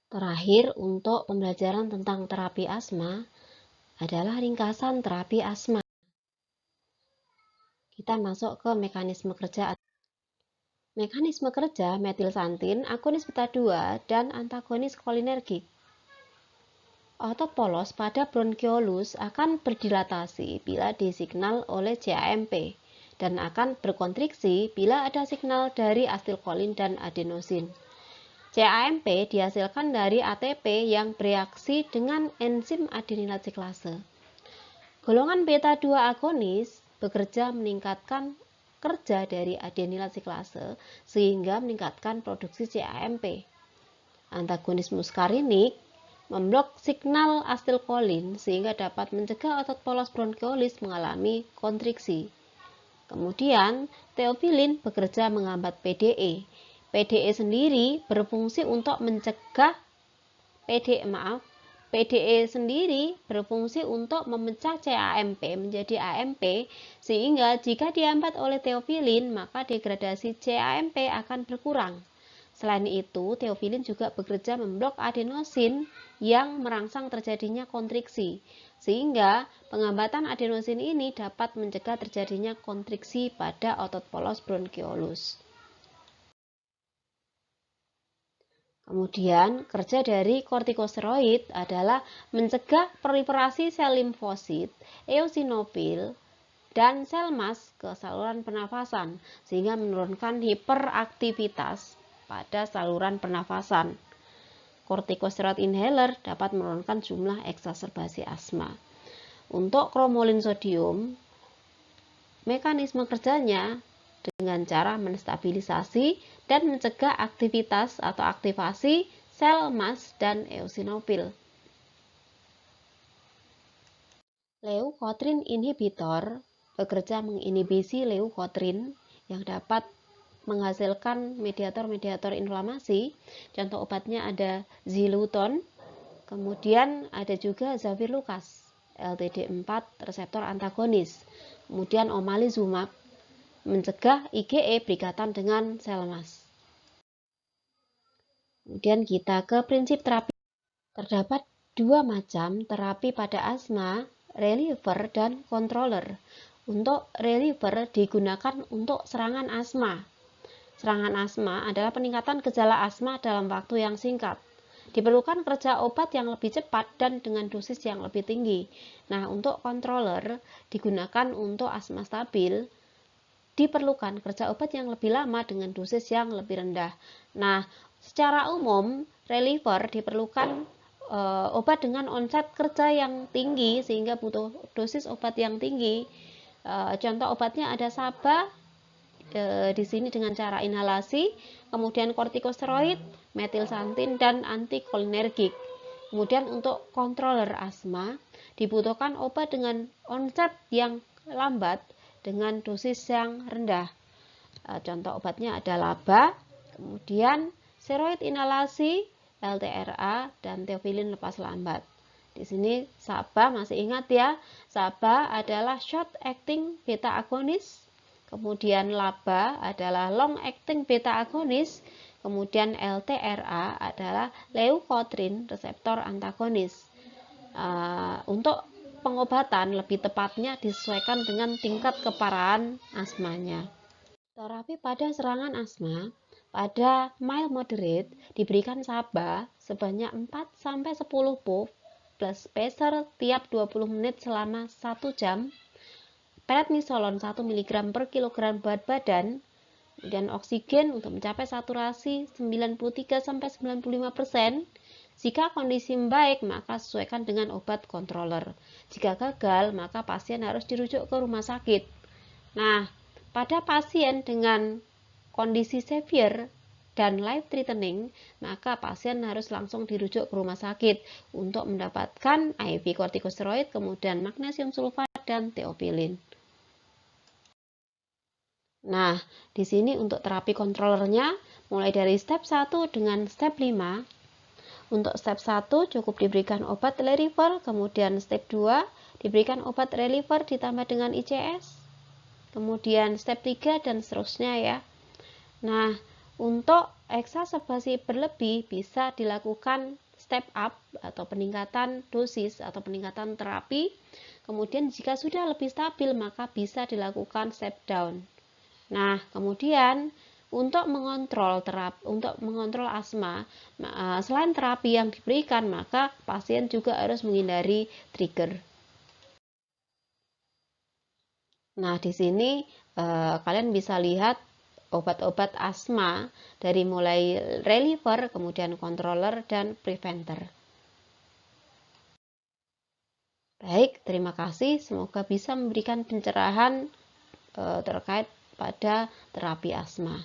Terakhir, untuk pembelajaran tentang terapi asma adalah ringkasan terapi asma. Kita masuk ke mekanisme kerja. Mekanisme kerja metilsantin, agonis beta 2, dan antagonis kolinergik. Otot polos pada bronkiolus akan berdilatasi bila disignal oleh CAMP dan akan berkontriksi bila ada signal dari asetilkolin dan adenosin. CAMP dihasilkan dari ATP yang bereaksi dengan enzim adenylat siklase. Golongan beta 2 agonis bekerja meningkatkan kerja dari adenylat siklase sehingga meningkatkan produksi CAMP. Antagonis muskarinik memblok signal asetilkolin sehingga dapat mencegah otot polos bronkiolus mengalami kontriksi. Kemudian, teofilin bekerja menghambat PDE. PDE sendiri berfungsi untuk mencegah PDE sendiri berfungsi untuk memecah CAMP menjadi AMP, sehingga jika dihambat oleh teofilin, maka degradasi CAMP akan berkurang. Selain itu, teofilin juga bekerja memblok adenosin yang merangsang terjadinya kontriksi, sehingga penghambatan adenosin ini dapat mencegah terjadinya kontriksi pada otot polos bronkiolus. Kemudian, kerja dari kortikosteroid adalah mencegah proliferasi sel limfosit, eosinofil, dan sel mast ke saluran pernafasan, sehingga menurunkan hiperaktivitas pada saluran pernafasan. Kortikosteroid inhaler dapat menurunkan jumlah eksaserbasi asma. Untuk kromolin sodium, mekanisme kerjanya dengan cara menstabilisasi dan mencegah aktivitas atau aktivasi sel mast dan eosinofil. Leukotrin inhibitor bekerja menginhibisi leukotrin yang dapat menghasilkan mediator-mediator inflamasi. Contoh obatnya ada Xileuton, kemudian ada juga Zafirlukaz, LTD4 reseptor antagonis. Kemudian omalizumab mencegah IgE berikatan dengan sel mast. Kemudian kita ke prinsip terapi. Terdapat dua macam terapi pada asma, reliever dan controller. Untuk reliever digunakan untuk serangan asma. Serangan asma adalah peningkatan gejala asma dalam waktu yang singkat. Diperlukan kerja obat yang lebih cepat dan dengan dosis yang lebih tinggi. Nah, untuk controller digunakan untuk asma stabil. Diperlukan kerja obat yang lebih lama dengan dosis yang lebih rendah. Nah, secara umum, reliever diperlukan obat dengan onset kerja yang tinggi sehingga butuh dosis obat yang tinggi. Contoh obatnya ada SABA di sini dengan cara inhalasi, kemudian kortikosteroid, metilsantin, dan antikolinergik. Kemudian untuk controller asma dibutuhkan obat dengan onset yang lambat dengan dosis yang rendah. Contoh obatnya ada LABA, kemudian steroid inhalasi, LTRA, dan teofilin lepas lambat. Di sini SABA masih ingat ya, SABA adalah short acting beta agonis, kemudian LABA adalah long acting beta agonis, kemudian LTRA adalah leukotrin reseptor antagonis. Untuk pengobatan lebih tepatnya disesuaikan dengan tingkat keparahan asmanya. Terapi pada serangan asma pada mild moderate diberikan SABA sebanyak 4-10 puff plus pacer tiap 20 menit selama 1 jam, prednisolon 1 mg per kilogram berat badan, dan oksigen untuk mencapai saturasi 93-95%. Jika kondisi membaik, maka sesuaikan dengan obat controller. Jika gagal, maka pasien harus dirujuk ke rumah sakit. Nah, pada pasien dengan kondisi severe dan life threatening, maka pasien harus langsung dirujuk ke rumah sakit untuk mendapatkan IV kortikosteroid, kemudian magnesium sulfat dan teofilin. Nah, di sini untuk terapi kontrolernya mulai dari step 1 dengan step 5. Untuk step 1 cukup diberikan obat reliever, kemudian step 2 diberikan obat reliever ditambah dengan ICS, kemudian step 3 dan seterusnya ya. Nah, untuk eksaserbasi berlebih bisa dilakukan step up atau peningkatan dosis atau peningkatan terapi. Kemudian jika sudah lebih stabil maka bisa dilakukan step down. Nah, kemudian untuk mengontrol asma, selain terapi yang diberikan, maka pasien juga harus menghindari trigger. Nah, di sini kalian bisa lihat obat-obat asma dari mulai reliever, kemudian controller, dan preventer. Baik, terima kasih. Semoga bisa memberikan pencerahan terkait pada terapi asma.